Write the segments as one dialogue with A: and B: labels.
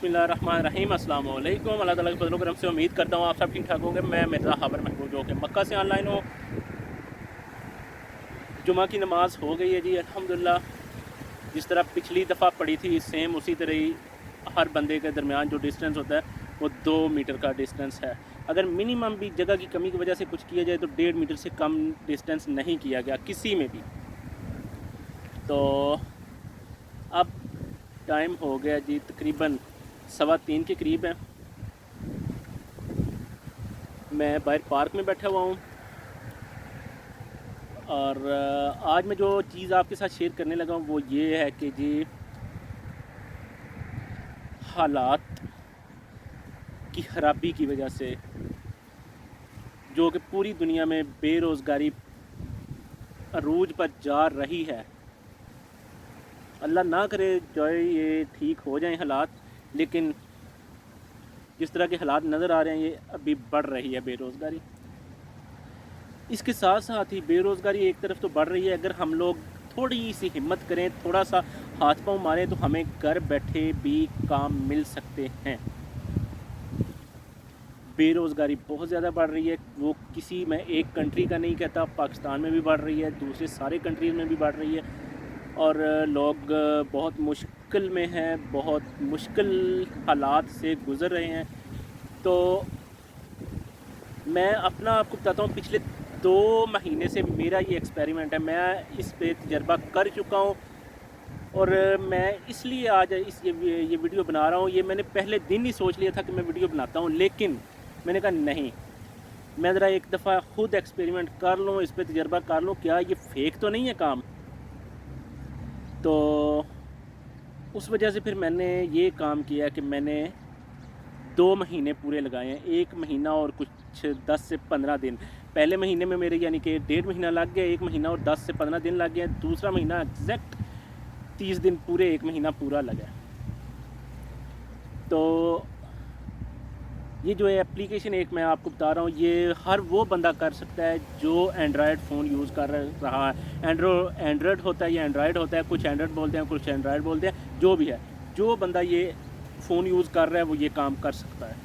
A: बिस्मिल्लाहिर्रहमानिर्रहीम। अस्सलाम वालेकुम। अल्लाह ताला के फजल करम से उम्मीद करता हूँ आप सब ठीक ठाक होंगे। मैं मिर्ज़ा हाबर महबूब जो कि मक्का से ऑनलाइन हूँ। जुमा की नमाज़ हो गई है जी अल्हम्दुलिल्लाह। जिस तरह पिछली दफ़ा पड़ी थी सेम उसी तरह ही हर बंदे के दरमियान जो डिस्टेंस होता है वो 2 मीटर का डिस्टेंस है। अगर मिनिमम भी जगह की कमी की वजह से कुछ किया जाए तो 1.5 मीटर से कम डिस्टेंस नहीं किया गया किसी में भी। तो अब टाइम हो गया जी तकरीबन 3:15 के करीब है। मैं बाहर पार्क में बैठा हुआ हूँ और आज मैं जो चीज़ आपके साथ शेयर करने लगा हूँ वो ये है कि जी हालात की ख़राबी की वजह से जो कि पूरी दुनिया में बेरोज़गारी अरूज पर जा रही है। अल्लाह ना करे जो ये ठीक हो जाएं हालात, लेकिन जिस तरह के हालात नज़र आ रहे हैं ये अभी बढ़ रही है बेरोज़गारी। इसके साथ साथ ही बेरोज़गारी एक तरफ तो बढ़ रही है, अगर हम लोग थोड़ी सी हिम्मत करें, थोड़ा सा हाथ पांव मारें तो हमें घर बैठे भी काम मिल सकते हैं। बेरोज़गारी बहुत ज़्यादा बढ़ रही है, वो किसी मैं एक कंट्री का नहीं कहता, पाकिस्तान में भी बढ़ रही है, दूसरे सारे कंट्रीज़ में भी बढ़ रही है और लोग बहुत मुश्किल में हैं, बहुत मुश्किल हालात से गुज़र रहे हैं। तो मैं अपना आपको बताता हूँ, पिछले 2 महीने से मेरा ये एक्सपेरिमेंट है, मैं इस पे तजर्बा कर चुका हूँ और मैं इसलिए आज ये वीडियो बना रहा हूँ। ये मैंने पहले दिन ही सोच लिया था कि मैं वीडियो बनाता हूँ, लेकिन मैंने कहा नहीं, मैं ज़रा एक दफ़ा ख़ुद एक्सपेरिमेंट कर लूँ, इस पे तजर्बा कर लूँ, क्या ये फेक तो नहीं है काम। तो उस वजह से फिर मैंने ये काम किया कि मैंने 2 महीने पूरे लगाए हैं, 1 महीना और कुछ 10 से 15 दिन। पहले महीने में मेरे यानी कि 1.5 महीना लग गया, 1 महीना और 10 से 15 दिन लग गए। दूसरा महीना एग्जैक्ट 30 दिन पूरे, 1 महीना पूरा लगा। तो ये जो एप्लीकेशन एक मैं आपको बता रहा हूँ, ये हर वो बंदा कर सकता है जो एंड्रॉयड फ़ोन यूज़ कर रहा है। एंड्रॉयड होता है या एंड्रॉयड होता है, कुछ एंड्रॉयड बोलते हैं, कुछ एंड्रॉयड बोलते हैं, जो भी है, जो बंदा ये फ़ोन यूज़ कर रहा है वो ये काम कर सकता है।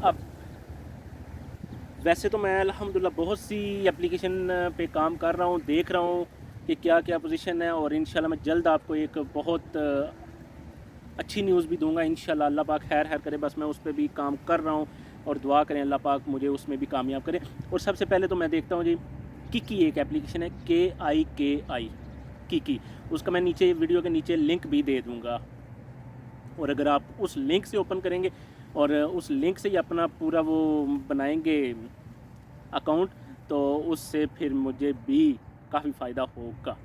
A: अब वैसे तो मैं अल्हम्दुलिल्लाह बहुत सी एप्लीकेशन पे काम कर रहा हूँ, देख रहा हूँ कि क्या क्या पोजीशन है और इंशाल्लाह मैं जल्द आपको एक बहुत अच्छी न्यूज़ भी दूंगा इंशाल्लाह। अल्लाह पाक खैर करे, बस मैं उस पर भी काम कर रहा हूँ और दुआ करें अल्लाह पाक मुझे उसमें भी कामयाब करें। और सबसे पहले तो मैं देखता हूँ जी, किकी एक एप्लीकेशन है, KIKI किकी, उसका मैं नीचे वीडियो के नीचे लिंक भी दे दूँगा। और अगर आप उस लिंक से ओपन करेंगे और उस लिंक से ही अपना पूरा वो बनाएंगे अकाउंट, तो उससे फिर मुझे भी काफ़ी फ़ायदा होगा।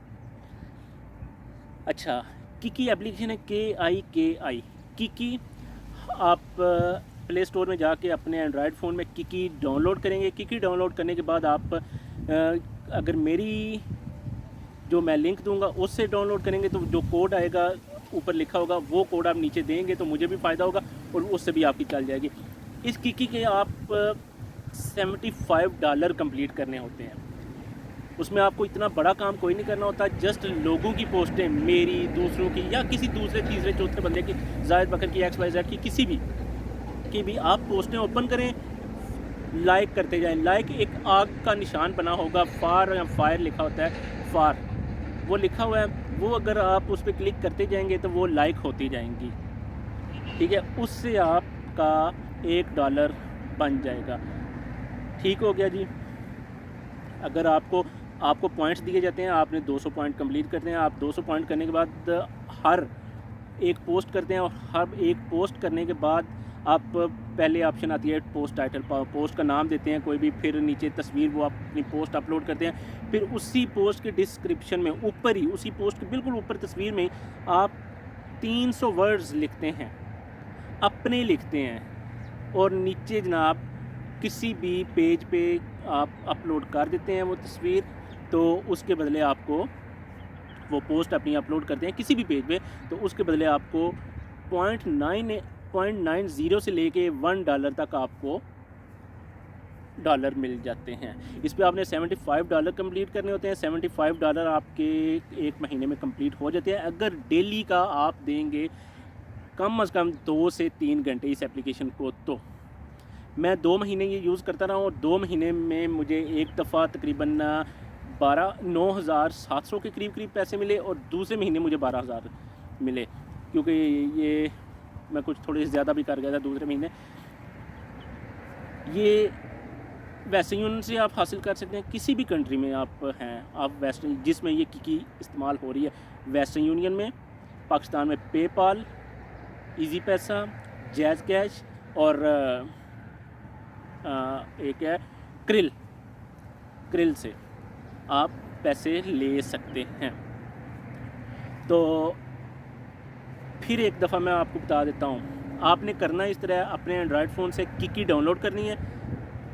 A: अच्छा, किकी एप्लीकेशन है, KIKI किकी। आप प्ले स्टोर में जाके अपने एंड्रॉयड फ़ोन में किकी डाउनलोड करेंगे। किकी डाउनलोड करने के बाद आप अगर मेरी जो मैं लिंक दूंगा उससे डाउनलोड करेंगे तो जो कोड आएगा ऊपर लिखा होगा वो कोड आप नीचे देंगे तो मुझे भी फ़ायदा होगा और उससे भी आपकी चल जाएगी। इस किकी के आप $75 कंप्लीट करने होते हैं। उसमें आपको इतना बड़ा काम कोई नहीं करना होता, जस्ट लोगों की पोस्टें, मेरी, दूसरों की या किसी दूसरे तीसरे चौथे बंदे की, जाहिद बकर की, XYZ की, किसी भी आप पोस्टें ओपन करें, लाइक करते जाएं। लाइक एक आग का निशान बना होगा, फार या फायर लिखा होता है, फार वो लिखा हुआ है, वो अगर आप उस पर क्लिक करते जाएंगे तो वो लाइक होती जाएंगी, ठीक है। उससे आपका $1 बन जाएगा। ठीक हो गया जी। अगर आपको पॉइंट्स दिए जाते हैं, आपने 200 पॉइंट कंप्लीट करते हैं। आप 200 पॉइंट करने के बाद हर एक पोस्ट करते हैं और हर एक पोस्ट करने के बाद आप पहले ऑप्शन आती है पोस्ट टाइटल, पोस्ट का नाम देते हैं कोई भी, फिर नीचे तस्वीर वो अपनी पोस्ट अपलोड करते हैं। फिर उसी पोस्ट के डिस्क्रिप्शन में ऊपर ही, उसी पोस्ट के बिल्कुल ऊपर तस्वीर में आप 300 वर्ड्स लिखते हैं, अपने लिखते हैं और नीचे जनाब किसी भी पेज पे आप अपलोड कर देते हैं वो तस्वीर, तो उसके बदले आपको वो पोस्ट अपनी अपलोड करते हैं किसी भी पेज पे, तो उसके बदले आपको 0.90 से लेके $1 तक आपको डॉलर मिल जाते हैं। इस पे आपने $75 कंप्लीट करने होते हैं। $75 आपके 1 महीने में कंप्लीट हो जाते हैं। अगर डेली का आप देंगे कम अज़ कम 2 से 3 घंटे इस एप्लीकेशन को। तो मैं 2 महीने ये यूज़ करता रहा हूँ और 2 महीने में मुझे एक दफ़ा तकरीबन 9,700 के करीब पैसे मिले और दूसरे महीने मुझे 12,000 मिले, क्योंकि ये मैं कुछ थोड़े ज़्यादा भी कर गया था दूसरे महीने। ये वेस्टर्न यूनियन से आप हासिल कर सकते हैं, किसी भी कंट्री में आप हैं, आप वेस्टर्न जिसमें ये की इस्तेमाल हो रही है, वेस्टर्न यूनियन में, पाकिस्तान में पेपाल, इजी पैसा, जैज़ कैश और एक है क्रिल से आप पैसे ले सकते हैं। तो फिर एक दफ़ा मैं आपको बता देता हूँ, आपने करना इस तरह, अपने एंड्रॉयड फ़ोन से किकी डाउनलोड करनी है,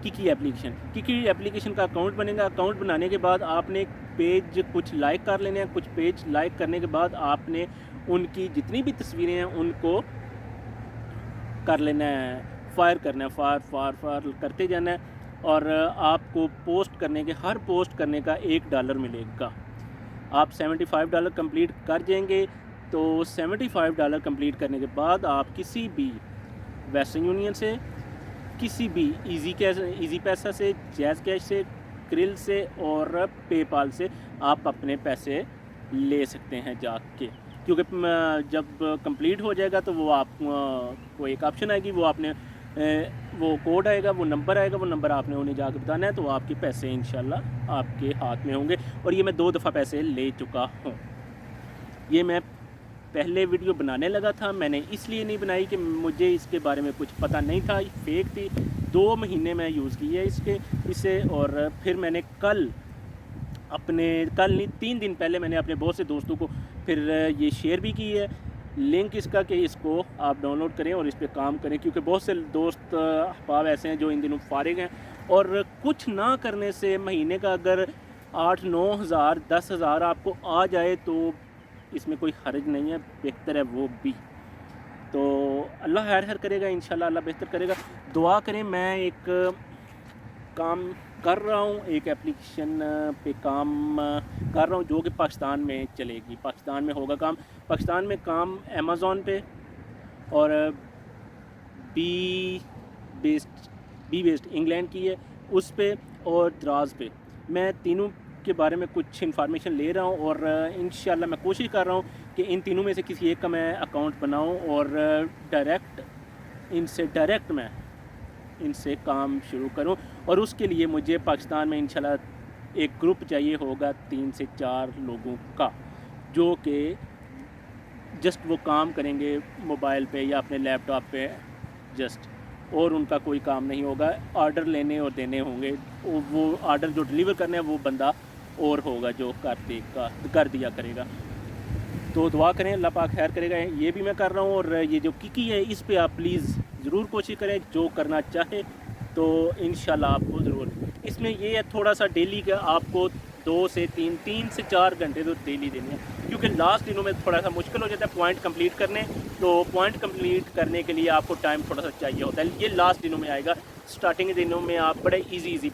A: किकी एप्लीकेशन का अकाउंट बनेगा। अकाउंट बनाने के बाद आपने पेज कुछ लाइक कर लेने हैं, कुछ पेज लाइक करने के बाद आपने उनकी जितनी भी तस्वीरें हैं उनको कर लेना है, फायर करना है, फायर करते जाना है और आपको पोस्ट करने के, हर पोस्ट करने का $1 मिलेगा। आप $75 कंप्लीट कर जाएंगे तो $75 कंप्लीट करने के बाद आप किसी भी वेस्टर्न यूनियन से, किसी भी इजी पैसा से, जैज़ कैश से, क्रिल से और पेपाल से आप अपने पैसे ले सकते हैं जाके, क्योंकि जब कंप्लीट हो जाएगा तो वो आपको एक ऑप्शन आएगी, वो आपने वो कोड आएगा, वो नंबर आपने उन्हें जाकर बताना है, तो आपके पैसे इंशाल्लाह आपके हाथ में होंगे। और ये मैं 2 दफ़ा पैसे ले चुका हूँ। ये मैं पहले वीडियो बनाने लगा था, मैंने इसलिए नहीं बनाई कि मुझे इसके बारे में कुछ पता नहीं था, फेक थी। 2 महीने मैं यूज़ की है इसे और फिर मैंने कल नहीं 3 दिन पहले मैंने अपने बहुत से दोस्तों को फिर ये शेयर भी की है लिंक इसका, कि इसको आप डाउनलोड करें और इस पर काम करें, क्योंकि बहुत से दोस्त अहबाब ऐसे हैं जो इन दिनों फारिग हैं और कुछ ना करने से महीने का अगर 8-9 हज़ार 10 हज़ार आपको आ जाए तो इसमें कोई हर्ज नहीं है, बेहतर है वो भी। तो अल्लाह खैर करेगा, इंशाल्लाह अल्लाह बेहतर करेगा। दुआ करें। मैं एक काम कर रहा हूँ, एक एप्लीकेशन पे काम कर रहा हूँ जो कि पाकिस्तान में चलेगी, पाकिस्तान में होगा काम। पाकिस्तान में काम अमेज़ॉन पे और बी बेस्ड इंग्लैंड की है, उस पे और दराज पे। मैं तीनों के बारे में कुछ इन्फॉर्मेशन ले रहा हूँ और इंशाल्लाह मैं कोशिश कर रहा हूँ कि इन तीनों में से किसी एक का मैं अकाउंट बनाऊँ और डायरेक्ट मैं इनसे काम शुरू करूं। और उसके लिए मुझे पाकिस्तान में इंशाल्लाह एक ग्रुप चाहिए होगा 3 से 4 लोगों का, जो कि जस्ट वो काम करेंगे मोबाइल पे या अपने लैपटॉप पे जस्ट, और उनका कोई काम नहीं होगा, ऑर्डर लेने और देने होंगे। वो ऑर्डर जो डिलीवर करने हैं वो बंदा और होगा जो कर दिया करेगा। तो दुआ करें, अल्लाह पाक खैर करेगा। ये भी मैं कर रहा हूँ और ये जो किकी है इस पे आप प्लीज़ ज़रूर कोशिश करें, जो करना चाहे तो इंशाल्लाह आपको ज़रूर। इसमें ये है थोड़ा सा डेली का आपको 2 से 3 से 4 घंटे तो डेली देने हैं, क्योंकि लास्ट दिनों में थोड़ा सा मुश्किल हो जाता है पॉइंट कंप्लीट करने। तो पॉइंट कंप्लीट करने के लिए आपको टाइम थोड़ा सा चाहिए होता है, ये लास्ट दिनों में आएगा। स्टार्टिंग दिनों में आप बड़े ईजी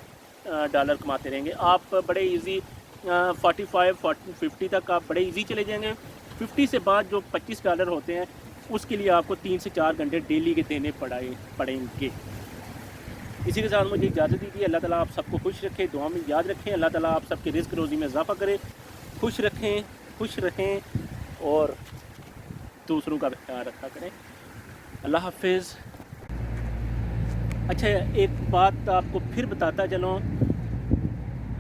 A: डॉलर कमाते रहेंगे, आप बड़े ईजी 45-50 तक आप बड़े ईजी चले जाएंगे। 50 से बाद जो $25 होते हैं उसके लिए आपको 3 से 4 घंटे डेली के देने पड़ेंगे। इसी के साथ मुझे इजाज़त दीजिए। अल्लाह ताला आप सबको खुश रखे, दुआ में याद रखें। अल्लाह ताला आप सबके रिज़्क़ रोज़ी में इजाफ़ा करे, खुश रहें और दूसरों का भी ख्याल रखा करें। अल्लाह हाफ़िज़। अच्छा, एक बात आपको फिर बताता चलूँ,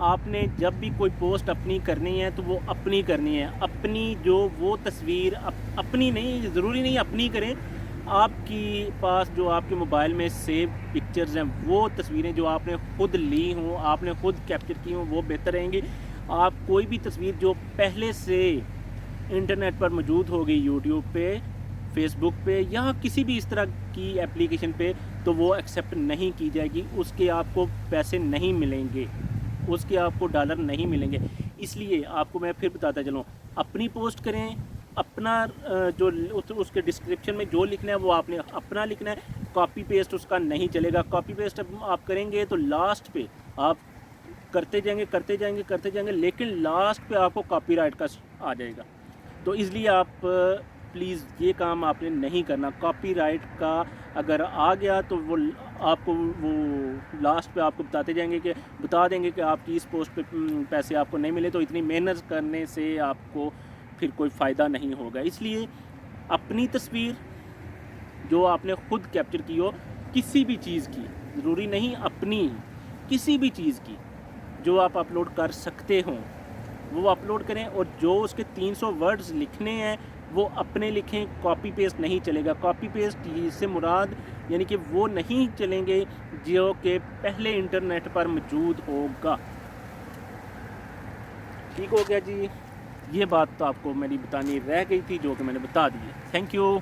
A: आपने जब भी कोई पोस्ट अपनी करनी है तो वो अपनी करनी है। अपनी जो वो तस्वीर अपनी नहीं, ज़रूरी नहीं अपनी करें, आपकी पास जो आपके मोबाइल में सेव पिक्चर्स हैं वो तस्वीरें जो आपने ख़ुद ली हों, आपने ख़ुद कैप्चर की हों, वो बेहतर रहेंगी। आप कोई भी तस्वीर जो पहले से इंटरनेट पर मौजूद होगी, यूट्यूब पे, फेसबुक पे या किसी भी इस तरह की एप्लीकेशन पे, तो वो एक्सेप्ट नहीं की जाएगी, उसके आपको पैसे नहीं मिलेंगे, उसके आपको डॉलर नहीं मिलेंगे। इसलिए आपको मैं फिर बताता चलूँ, अपनी पोस्ट करें, अपना जो उसके डिस्क्रिप्शन में जो लिखना है वो आपने अपना लिखना है, कॉपी पेस्ट उसका नहीं चलेगा। कॉपी पेस्ट आप करेंगे तो लास्ट पे आप करते जाएंगे, लेकिन लास्ट पे आपको कॉपीराइट का आ जाएगा। तो इसलिए आप پلیز یہ کام آپ نے نہیں کرنا. کاپی رائٹ کا اگر آ گیا تو وہ آپ کو وہ لاسٹ پہ آپ کو بتا دیں گے کہ آپ کی اس پوسٹ پہ پیسے آپ کو نہیں ملے, تو اتنی محنت کرنے سے آپ کو پھر کوئی فائدہ نہیں ہوگا. اس لیے اپنی تصویر جو آپ نے خود کیپچر کی ہو, کسی بھی چیز کی, ضروری نہیں اپنی, کسی بھی چیز کی جو آپ اپلوڈ کر سکتے ہوں وہ اپلوڈ کریں, اور جو اس کے 300 ورڈز لکھنے ہیں وہ اپنے لکھیں. کاپی پیسٹ نہیں چلے گا. کاپی پیسٹ سے مراد یعنی کہ وہ نہیں چلیں گے جو کہ پہلے انٹرنیٹ پر موجود ہوگا. ٹھیک ہو گیا جی, یہ بات تو آپ کو میری بتانی رہ گئی تھی جو کہ میں نے بتا دی ہے. Thank you.